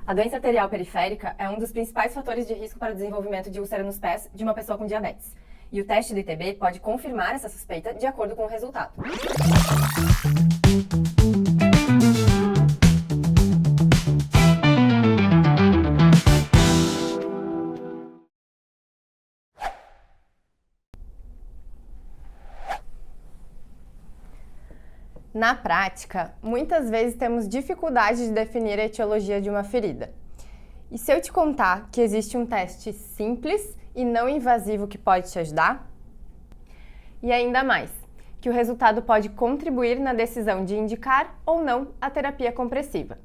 A doença arterial periférica é um dos principais fatores de risco para o desenvolvimento de úlcera nos pés de uma pessoa com diabetes. E o teste do ITB pode confirmar essa suspeita de acordo com o resultado. Na prática, muitas vezes temos dificuldade de definir a etiologia de uma ferida. E se eu te contar que existe um teste simples e não invasivo que pode te ajudar? E ainda mais, que o resultado pode contribuir na decisão de indicar ou não a terapia compressiva.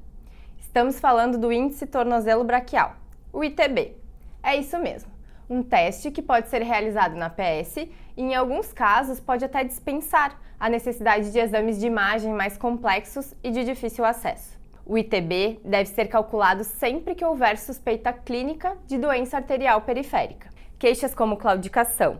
Estamos falando do índice tornozelo braquial, o ITB. É isso mesmo, um teste que pode ser realizado na PS e, em alguns casos, pode até dispensar a necessidade de exames de imagem mais complexos e de difícil acesso. O ITB deve ser calculado sempre que houver suspeita clínica de doença arterial periférica. Queixas como claudicação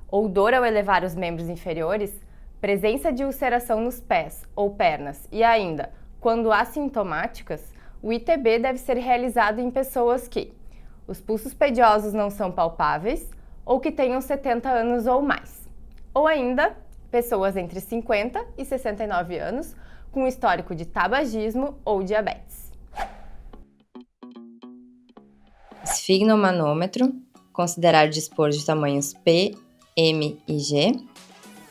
ou dor ao elevar os membros inferiores, presença de ulceração nos pés ou pernas e ainda, quando assintomáticas, o ITB deve ser realizado em pessoas que os pulsos pediosos não são palpáveis ou que tenham 70 anos ou mais. Ou ainda, pessoas entre 50 e 69 anos com histórico de tabagismo ou diabetes. Esfigmomanômetro, considerar dispor de tamanhos P, M e G,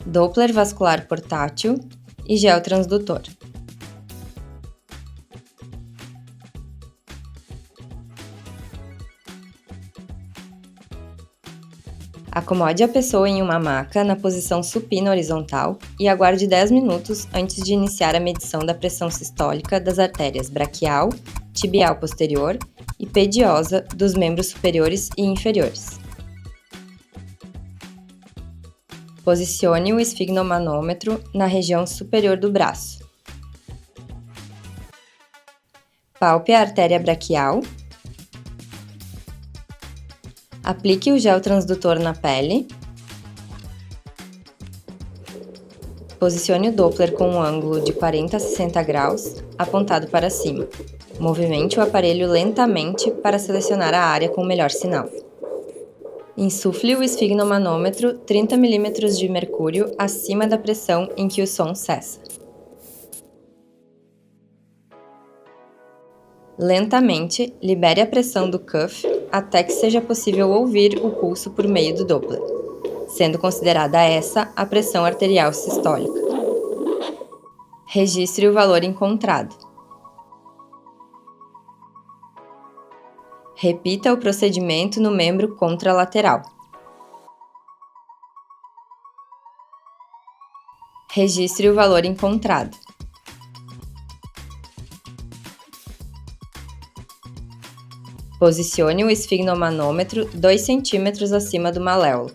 Doppler vascular portátil e gel transdutor. Acomode a pessoa em uma maca na posição supina horizontal e aguarde 10 minutos antes de iniciar a medição da pressão sistólica das artérias braquial, tibial posterior e pediosa dos membros superiores e inferiores. Posicione o esfigmomanômetro na região superior do braço. Palpe a artéria braquial. Aplique o gel transdutor na pele. Posicione o Doppler com um ângulo de 40 a 60 graus, apontado para cima. Movimente o aparelho lentamente para selecionar a área com melhor sinal. Insufle o esfigmomanômetro 30 mm de mercúrio acima da pressão em que o som cessa. Lentamente, libere a pressão do cuff até que seja possível ouvir o pulso por meio do Doppler, sendo considerada essa a pressão arterial sistólica. Registre o valor encontrado. Repita o procedimento no membro contralateral. Registre o valor encontrado. Posicione o esfigmomanômetro 2 cm acima do maléolo.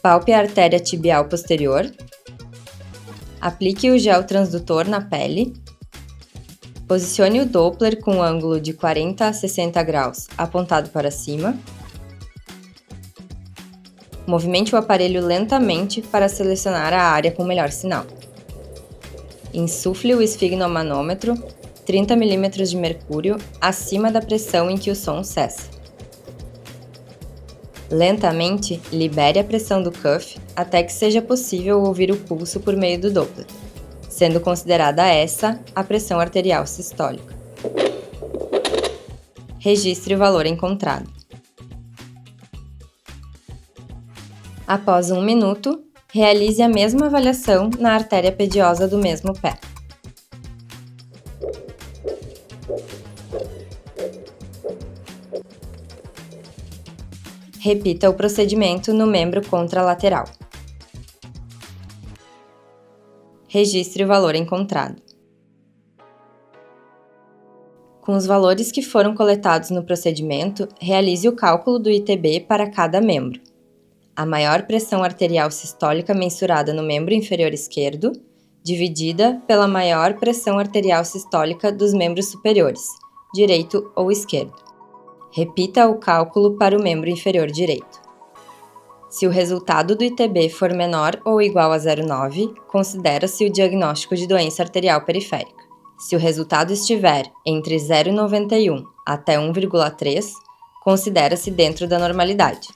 Palpe a artéria tibial posterior. Aplique o gel transdutor na pele. Posicione o Doppler com um ângulo de 40 a 60 graus, apontado para cima. Movimente o aparelho lentamente para selecionar a área com melhor sinal. Insufle o esfigmomanômetro 30 mm de mercúrio acima da pressão em que o som cessa. Lentamente, libere a pressão do cuff até que seja possível ouvir o pulso por meio do Doppler, sendo considerada essa a pressão arterial sistólica. Registre o valor encontrado. Após 1 minuto, realize a mesma avaliação na artéria pediosa do mesmo pé. Repita o procedimento no membro contralateral. Registre o valor encontrado. Com os valores que foram coletados no procedimento, realize o cálculo do ITB para cada membro. A maior pressão arterial sistólica mensurada no membro inferior esquerdo, dividida pela maior pressão arterial sistólica dos membros superiores, direito ou esquerdo. Repita o cálculo para o membro inferior direito. Se o resultado do ITB for menor ou igual a 0,9, considera-se o diagnóstico de doença arterial periférica. Se o resultado estiver entre 0,91 até 1,3, considera-se dentro da normalidade.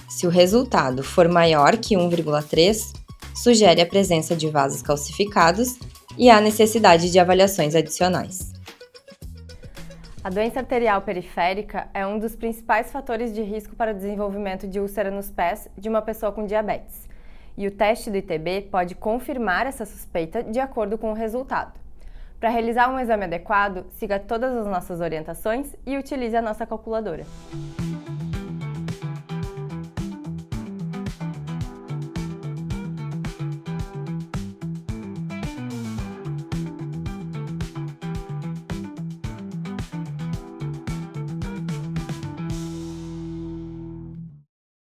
Se o resultado for maior que 1,3, sugere a presença de vasos calcificados e há necessidade de avaliações adicionais. A doença arterial periférica é um dos principais fatores de risco para o desenvolvimento de úlcera nos pés de uma pessoa com diabetes. E o teste do ITB pode confirmar essa suspeita de acordo com o resultado. Para realizar um exame adequado, siga todas as nossas orientações e utilize a nossa calculadora.